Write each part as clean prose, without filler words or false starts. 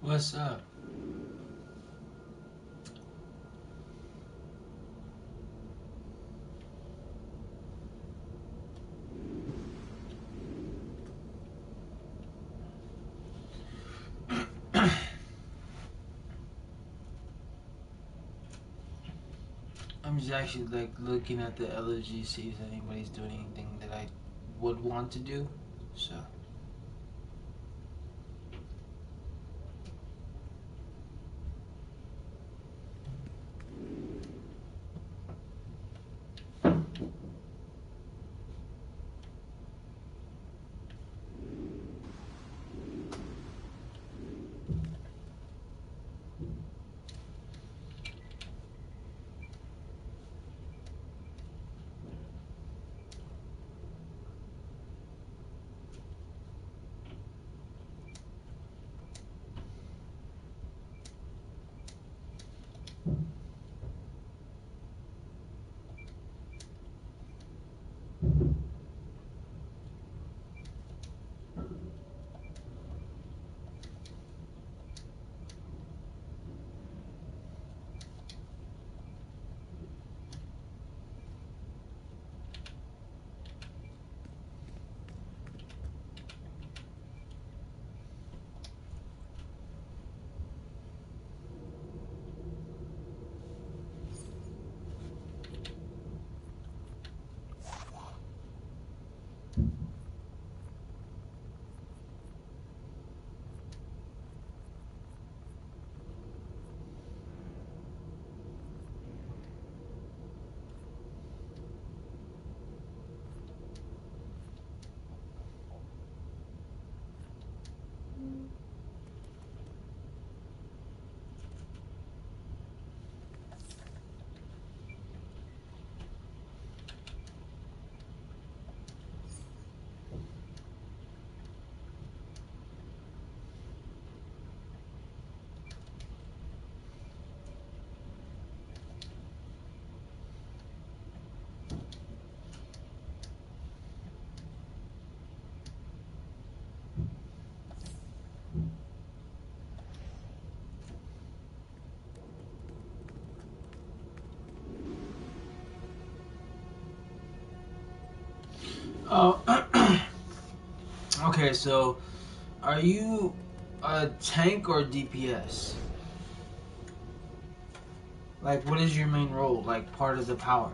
What's up? I'm just actually like looking at the elegy, see if anybody's doing anything that I would want to do. So. Oh. Okay, so are you a tank or DPS? Like, what is your main role? Like, part of the power?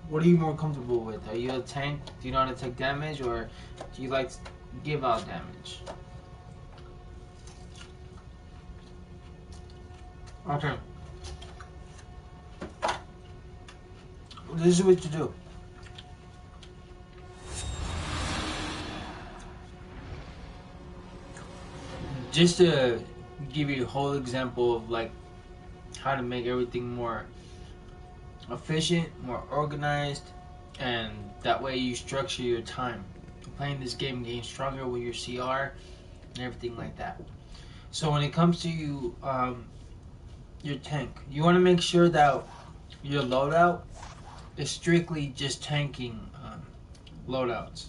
What are you more comfortable with? Are you a tank? Do you know how to take damage, or do you like to give out damage? Okay. This is what you do. Just to give you a whole example of like how to make everything more efficient, more organized, and that way you structure your time. Playing this game, getting stronger with your CR and everything like that. So when it comes to your tank, you want to make sure that your loadout is strictly just tanking loadouts.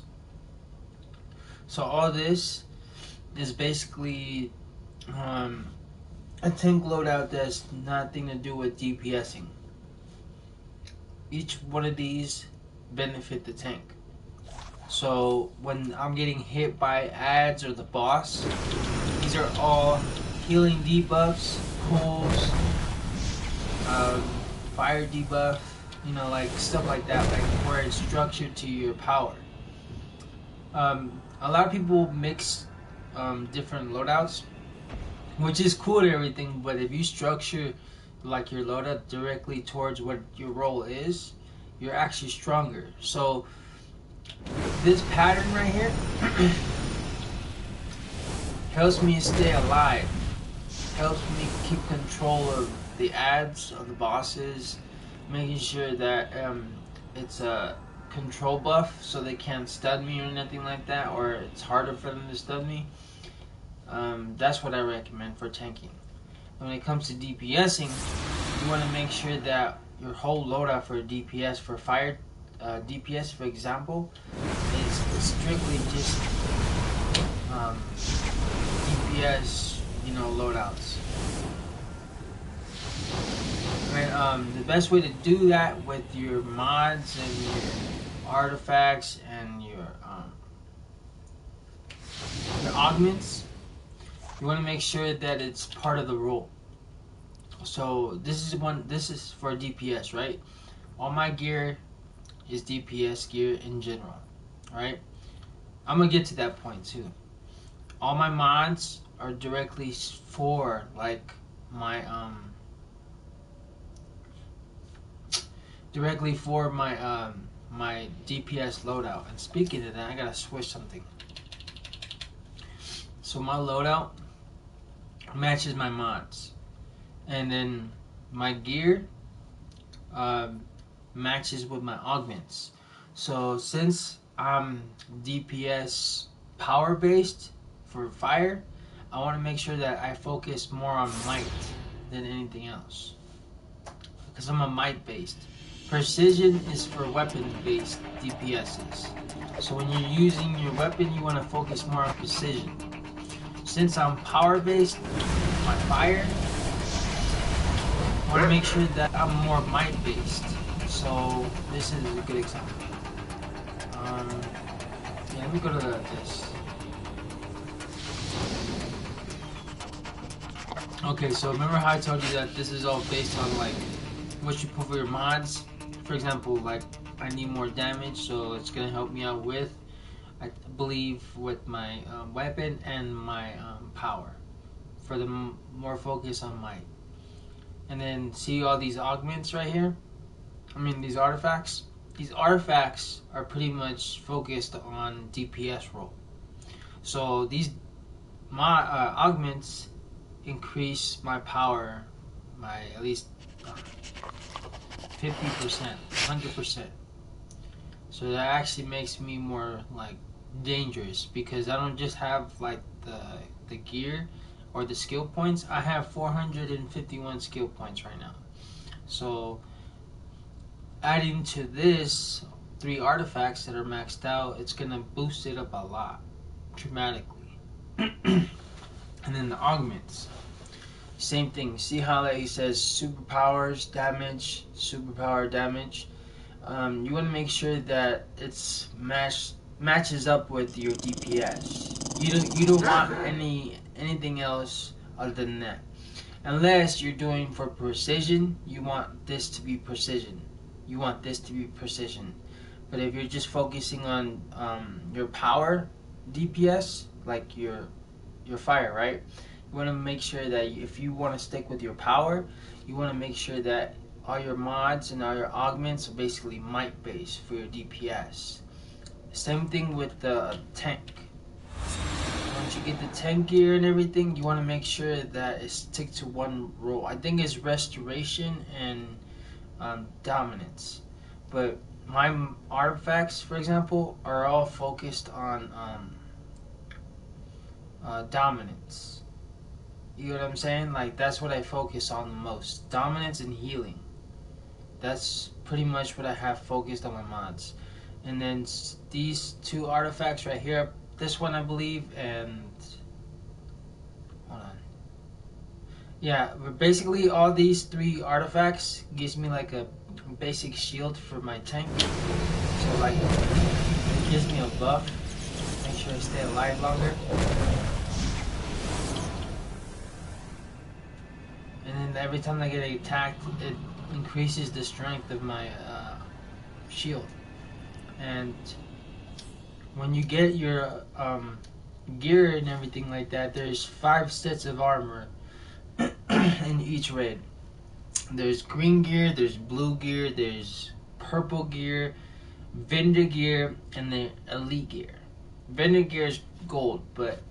So all this is basically um, a tank loadout that's nothing to do with DPSing. Each one of these benefit the tank. So when I'm getting hit by ads or the boss, these are all healing debuffs, pulls, fire debuff, you know, like stuff like that, like where it's structured to your power. A lot of people mix different loadouts, which is cool and everything, but if you structure like your loadout directly towards what your role is, you're actually stronger. So this pattern right here helps me stay alive, helps me keep control of the ads, of the bosses, making sure that it's a control buff so they can't stun me or anything like that, or it's harder for them to stun me. That's what I recommend for tanking. When it comes to DPSing, you want to make sure that your whole loadout for DPS, for fire DPS for example, is strictly just DPS, loadouts. And the best way to do that with your mods and your artifacts and your augments, you want to make sure that it's part of the rule. So this is for DPS, right? All my gear is DPS gear in general, right? I'm gonna get to that point too. All my mods are directly for like my my DPS loadout. And speaking of that, I gotta switch something. So my loadout matches my mods, and then my gear matches with my augments. So since I'm DPS power based for fire, I want to make sure that I focus more on might than anything else, because I'm a might based. Precision is for weapon based DPSs. So when you're using your weapon, you want to focus more on precision. Since I'm power based, my fire, I want to make sure that I'm more might based. So this is a good example. Yeah, let me go to this. Okay, so remember how I told you that this is all based on like what you put for your mods? For example, like I need more damage, so it's gonna help me out with, I believe, with my weapon and my power, for the more focus on might. And then see all these augments right here? I mean these artifacts? These artifacts are pretty much focused on DPS role. So my augments increase my power by at least 50%, 100%. So that actually makes me more like dangerous, because I don't just have like the gear or the skill points. I have 451 skill points right now. So adding to this 3 artifacts that are maxed out, it's gonna boost it up a lot, dramatically. And then the augments, same thing. See how like he says superpowers damage, superpower damage. You want to make sure that it's matches up with your DPS. You don't want anything else other than that. Unless you're doing for precision, you want this to be precision. You want this to be precision. But if you're just focusing on your power DPS, like your fire, right? You want to make sure that if you want to stick with your power, you want to make sure that all your mods and all your augments are basically might based for your DPS. Same thing with the tank. Once you get the tank gear and everything, you want to make sure that it sticks to one role. I think it's restoration and dominance. But my artifacts, for example, are all focused on dominance. You know what I'm saying? Like, that's what I focus on the most. Dominance and healing. That's pretty much what I have focused on my mods. And then these 2 artifacts right here, this one I believe, and hold on. Yeah, but basically all these 3 artifacts gives me like a basic shield for my tank. So like, it gives me a buff. Make sure I stay alive longer. And then every time I get attacked, it increases the strength of my shield. And when you get your gear and everything like that, there's 5 sets of armor in each raid. There's green gear, there's blue gear, there's purple gear, vendor gear, and the elite gear. Vendor gear is gold, but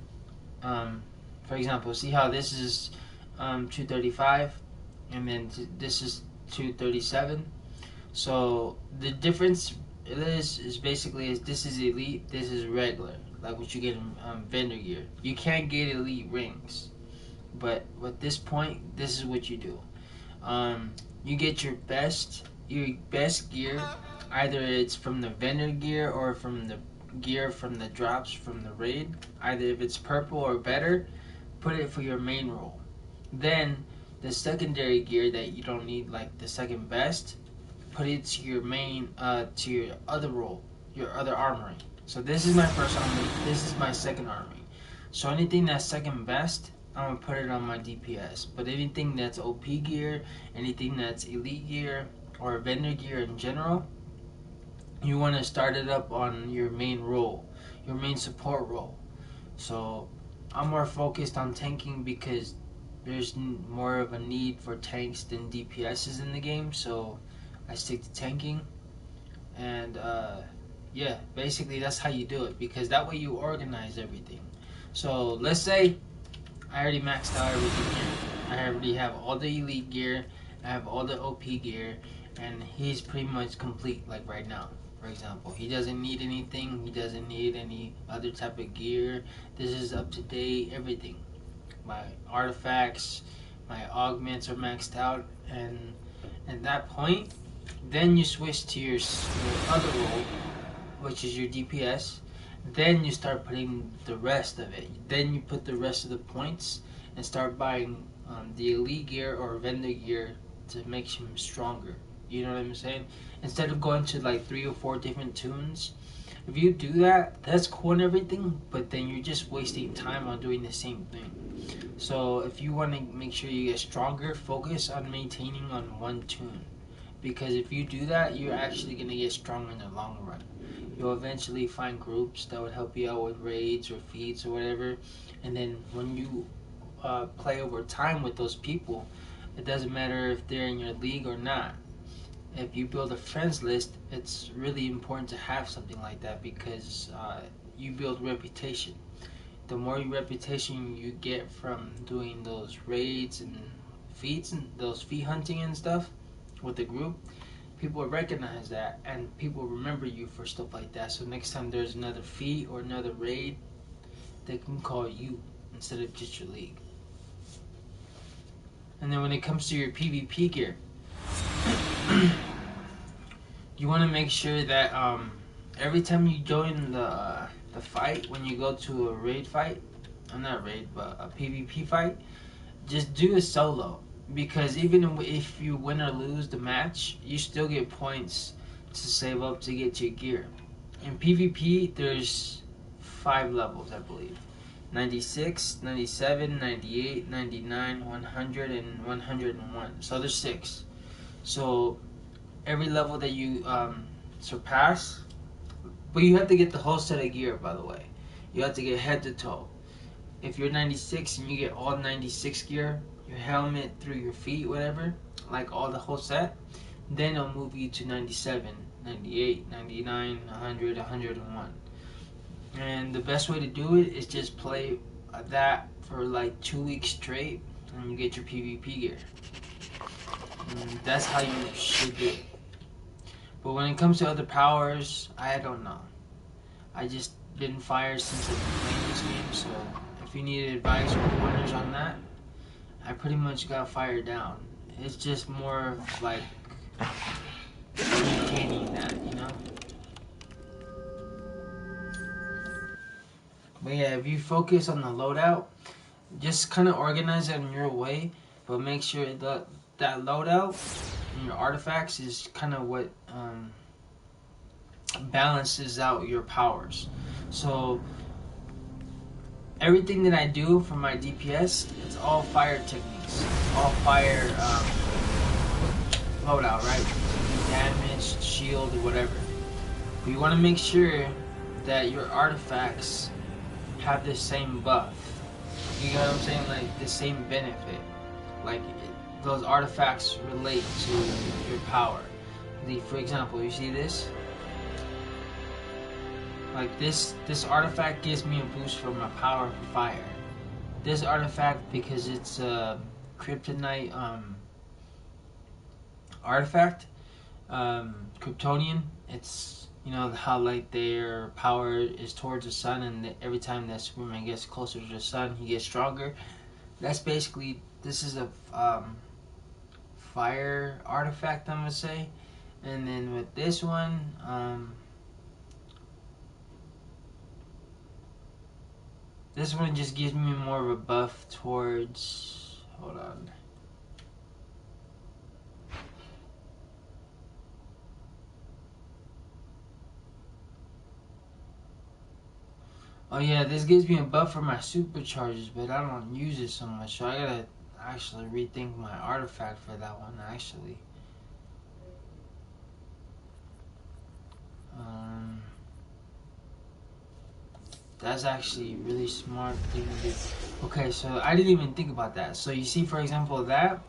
for example, see how this is 235, and then this is 237. So the difference is basically this is elite, this is regular, like what you get in vendor gear. You can't get elite rings, but at this point, this is what you do. You get your best gear, either it's from the vendor gear or from the gear from the drops from the raid. Either if it's purple or better, put it for your main role. Then the secondary gear that you don't need, like the second best, put it to your main, to your other role, your other armory. So this is my first armory. This is my second armory. So anything that's second best, I'm gonna put it on my DPS. But anything that's OP gear, anything that's elite gear, or vendor gear in general, you want to start it up on your main role, your main support role. So I'm more focused on tanking because there's more of a need for tanks than DPSs in the game. So I stick to tanking, and yeah, basically that's how you do it, because that way you organize everything. So let's say I already maxed out everything here. I already have all the elite gear, I have all the OP gear, and he's pretty much complete, like right now. For example, he doesn't need anything, he doesn't need any other type of gear. This is up to date, everything. My artifacts, my augments are maxed out, and at that point, then you switch to your other role, which is your DPS. Then you start putting the rest of it. Then you put the rest of the points and start buying the elite gear or vendor gear to make him stronger. You know what I'm saying? Instead of going to like 3 or 4 different tunes, if you do that, that's cool and everything, but then you're just wasting time on doing the same thing. So if you want to make sure you get stronger, focus on maintaining on one tune. Because if you do that, you're actually going to get stronger in the long run. You'll eventually find groups that would help you out with raids or feats or whatever. And then when you play over time with those people, it doesn't matter if they're in your league or not. If you build a friends list, it's really important to have something like that, because you build reputation. The more reputation you get from doing those raids and feats and those feat hunting and stuff with the group, people recognize that and people remember you for stuff like that. So next time there's another feat or another raid, they can call you instead of just your league. And then when it comes to your PvP gear, you want to make sure that every time you join the fight, when you go to a raid fight, or not raid, but a PvP fight, just do a solo. Because even if you win or lose the match, you still get points to save up to get your gear. In PvP, there's 5 levels, I believe. 96, 97, 98, 99, 100, and 101. So there's 6. So every level that you surpass, but you have to get the whole set of gear, by the way. You have to get head to toe. If you're 96 and you get all 96 gear, your helmet through your feet, whatever, like all the whole set, then it'll move you to 97, 98, 99, 100, 101. And the best way to do it is just play that for like 2 weeks straight, and you get your PvP gear. And that's how you should do it. But when it comes to other powers, I don't know. I just been fired since I've been playing this game, so if you need advice or pointers on that, I pretty much got fired down. It's just more like maintaining that, you know? But yeah, if you focus on the loadout, just kind of organize it in your way, but make sure that loadout and your artifacts is kind of what balances out your powers. So everything that I do for my DPS, it's all fire techniques, all fire loadout, right? Damage, shield, or whatever. But you want to make sure that your artifacts have the same buff. You know what I'm saying? Like the same benefit. Like those artifacts relate to your power. For example, you see this? Like this artifact gives me a boost for my power for fire. This artifact, because it's a kryptonite artifact, Kryptonian, it's, you know how like their power is towards the sun, and every time that Superman gets closer to the sun, he gets stronger. That's basically, this is a fire artifact, I'm gonna say. And then with this one, This one just gives me more of a buff towards... Hold on. Oh yeah, this gives me a buff for my supercharges, but I don't use it so much, so I gotta actually rethink my artifact for that one, actually. That's actually a really smart thing to do. Okay, so I didn't even think about that. So you see, for example, that,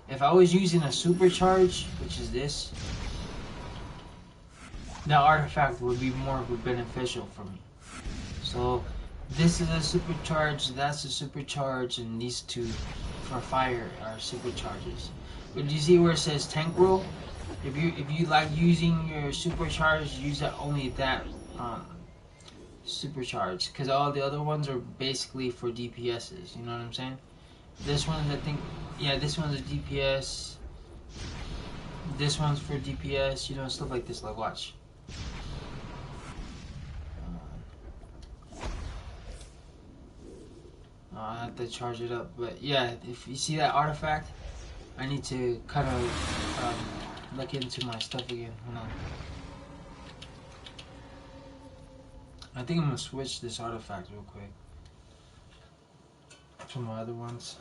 if I was using a supercharge, which is this, that artifact would be more beneficial for me. So this is a supercharge, that's a supercharge, and these two for fire are supercharges. But you see where it says tank roll? If you like using your supercharge, use that only that supercharge, because all the other ones are basically for DPSs. You know what I'm saying? This one, I think, yeah, this one's a DPS. This one's for DPS. You know, stuff like this. Like, watch. I have to charge it up, but yeah, if you see that artifact, I need to kind of look into my stuff again. Hold on. I think I'm gonna switch this artifact real quick to my other ones.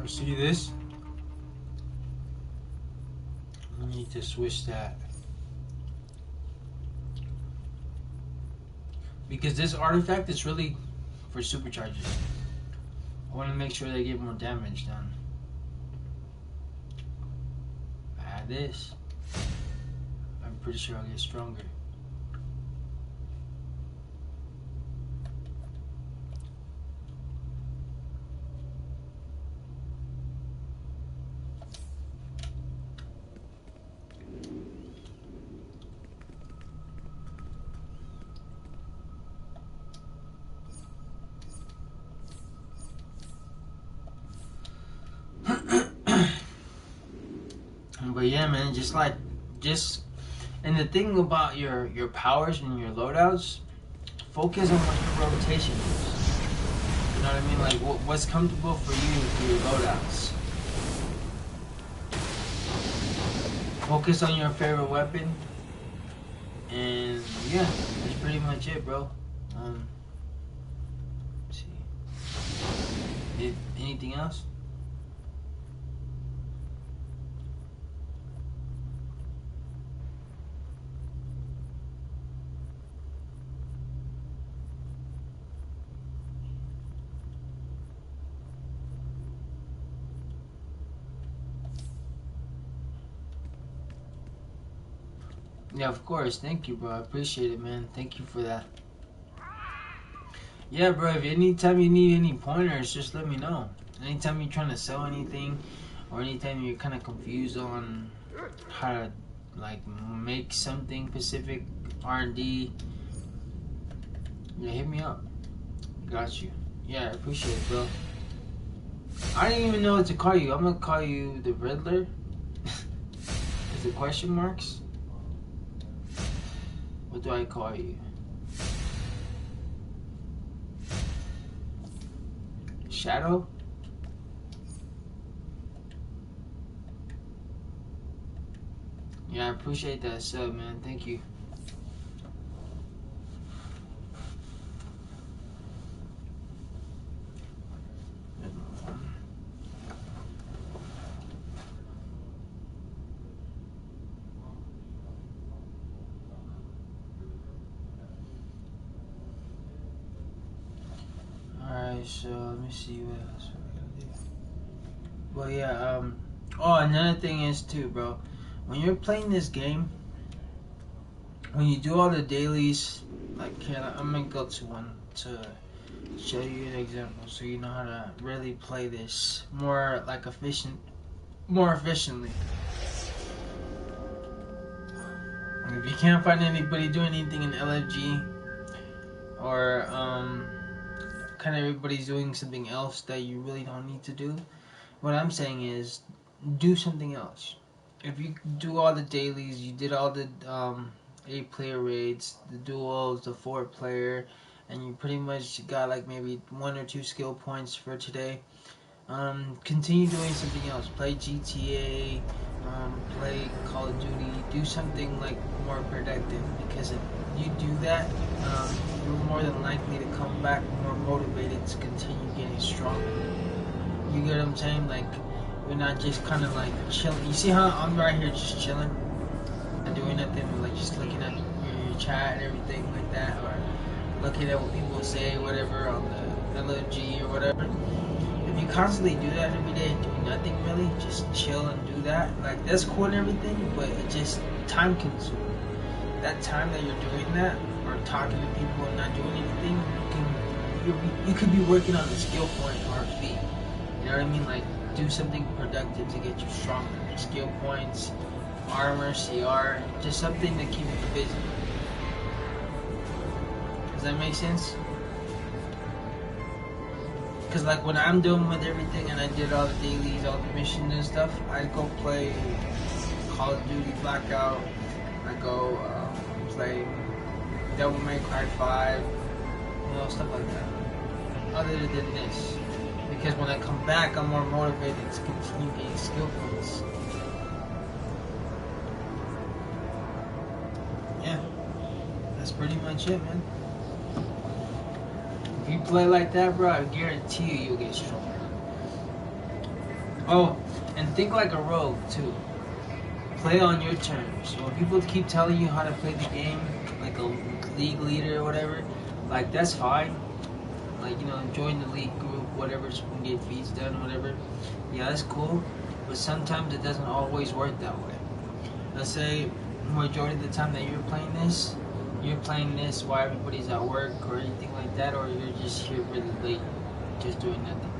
See this? I need to switch that. Because this artifact is really for supercharges. I want to make sure they get more damage done. Add this. I'm pretty sure I'll get stronger. But yeah, man, and the thing about your powers and your loadouts, focus on what your rotation is. You know what I mean? Like what's comfortable for you for your loadouts. Focus on your favorite weapon, and yeah, that's pretty much it, bro. Let's see. Anything else? Yeah, of course. Thank you, bro. I appreciate it, man. Thank you for that. Yeah, bro. If anytime you need any pointers, just let me know. Anytime you're trying to sell anything, or anytime you're kind of confused on how to like make something specific R&D, yeah, hit me up. Got you. Yeah, I appreciate it, bro. I didn't even know what to call you. I'm gonna call you the Riddler. Is it question marks? What do I call you? Shadow? Yeah, I appreciate that sub, man. Thank you. Alright, so let me see what else we're gonna do. Well, yeah. Oh, another thing is too, bro. When you're playing this game, when you do all the dailies, like, I'm gonna go to one to show you an example, so you know how to really play this more like more efficiently. And if you can't find anybody doing anything in LFG, or kind of everybody's doing something else that you really don't need to do, what I'm saying is do something else. If you do all the dailies, you did all the 8-player raids, the duels, the 4-player, and you pretty much got like maybe 1 or 2 skill points for today. Continue doing something else. Play GTA, play Call of Duty. Do something like more productive, because if you do that, you're more than likely to come back more motivated to continue getting stronger. You get what I'm saying? Like, you're not just kind of like chilling. You see how I'm right here just chilling and doing nothing, but like just looking at your chat and everything like that, or looking at what people say, whatever, on the LFG or whatever. If you constantly do that every day and do nothing really, just chill and do that, like, that's cool and everything, but it just time consuming. That time that you're doing that, or talking to people and not doing anything, you could be working on a skill point or a feat. You know what I mean? Like, do something productive to get you stronger. Skill points, armor, CR, just something to keep you busy. Does that make sense? Because like when I'm done with everything and I did all the dailies, all the missions and stuff, I go play Call of Duty Blackout. I go play Devil May Cry 5, stuff like that. Other than this, because when I come back, I'm more motivated to continue getting skill points. Yeah, that's pretty much it, man. If you play like that, bro, I guarantee you'll get stronger. Oh, and think like a rogue, too. Play on your terms. When people keep telling you how to play the game, like a league leader or whatever, like, that's fine. Like, join the league group, whatever, so we can get feeds done, whatever. Yeah, that's cool. But sometimes it doesn't always work that way. Let's say, majority of the time that you're playing this while everybody's at work or anything like that, or you're just here really late, just doing nothing.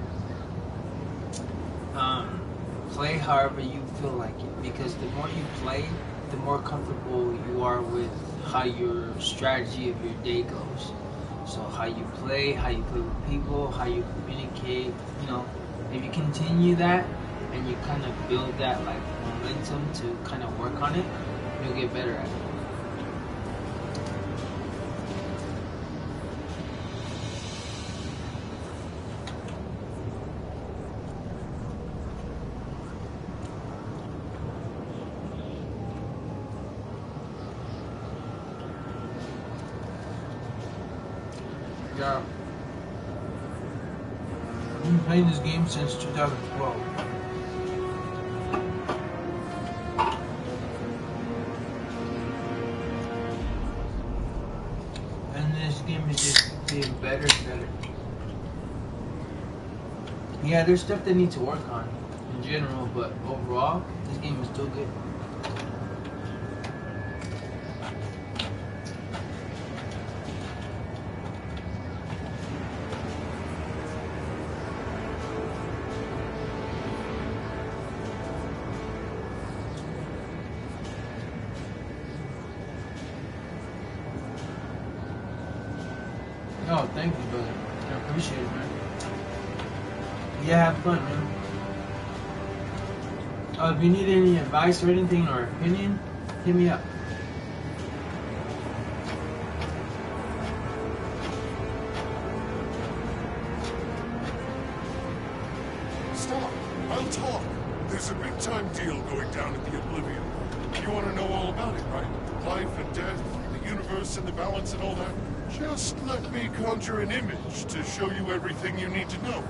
Play however you feel like it, because the more you play, the more comfortable you are with how your strategy of your day goes. So how you play with people, how you communicate, if you continue that and you kind of build that like momentum to kind of work on it, you'll get better at it. Yeah. I've been playing this game since 2012. And this game is just getting better and better. Yeah, there's stuff that need to work on in general, but overall, this game is still good. Oh, thank you, brother. I appreciate it, man. Yeah, have fun, man. If you need any advice or anything or opinion, hit me up. Stop! I'll talk. There's a big-time deal going down at the Oblivion. You want to know all about it, right? Life and death, the universe and the balance and all that. Just let me conjure an image to show you everything you need to know.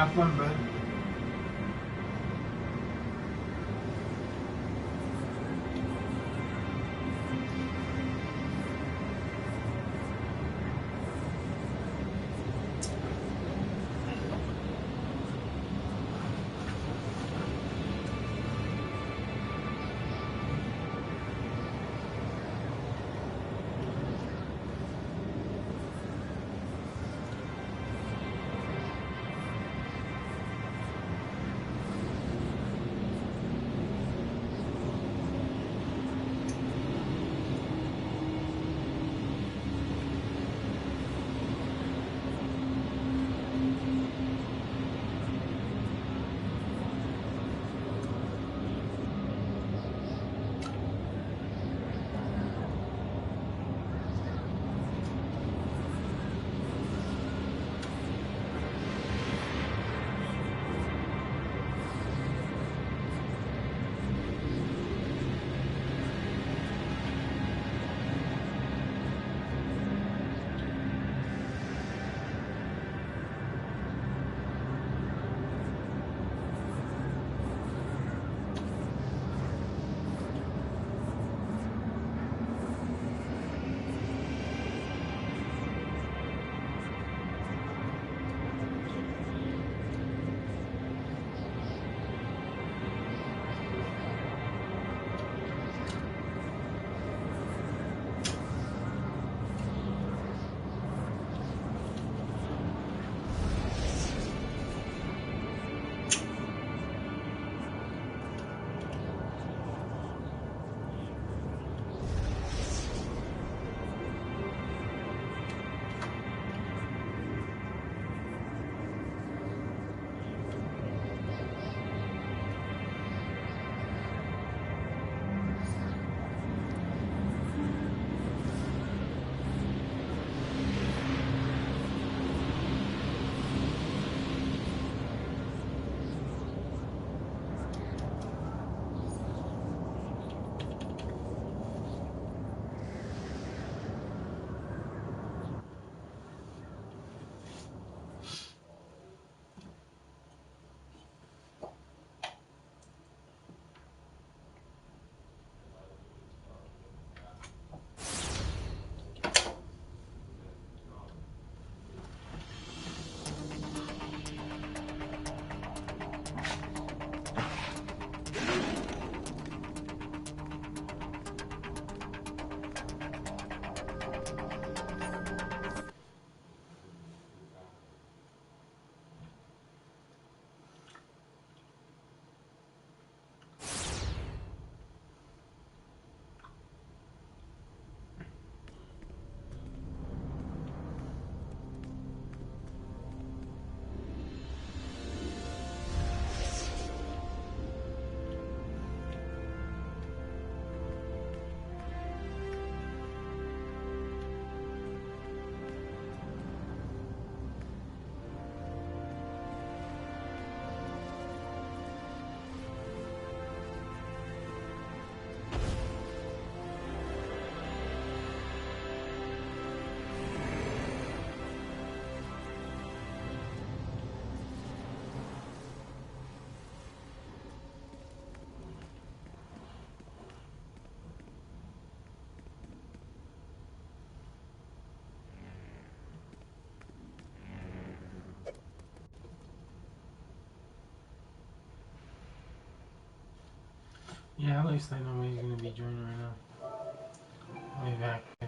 Have fun, bud. Yeah, at least I know he's gonna be joining right now. I'll be back.